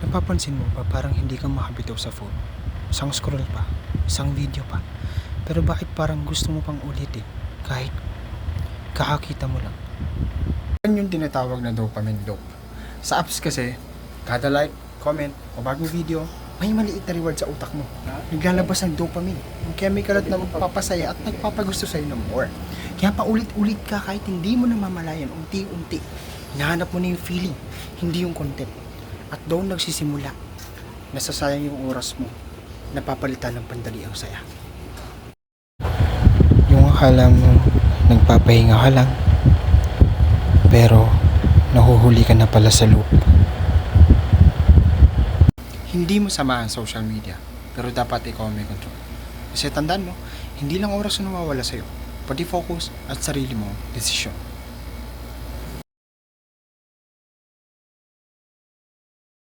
Napapansin mo ba parang hindi ka makabitaw sa phone? Isang scroll pa, isang video pa. Pero bakit parang gusto mo pang ulitin kahit kakakita mo lang? Yan yung tinatawag na dopamine loop. Sa apps kasi, kada like, comment, o bagong video, may maliit na reward sa utak mo. Naglalabas ng dopamine, yung chemical at na magpapasaya at nagpapagusto sa'yo ng more. Kaya paulit-ulit ka kahit hindi mo namamalayan, unti-unti. Hinahanap mo na yung feeling, hindi yung content. At doon nagsisimula, nasasayang yung oras mo, napapalitan ng pandali ang saya. Yung akala mo, nagpapahinga ka lang, pero nahuhuli ka na pala sa loop. Hindi mo sama ang social media, pero dapat ikaw may control. Kasi tandaan mo, hindi lang oras ang nawawala sa'yo, pati focus at sarili mong desisyon.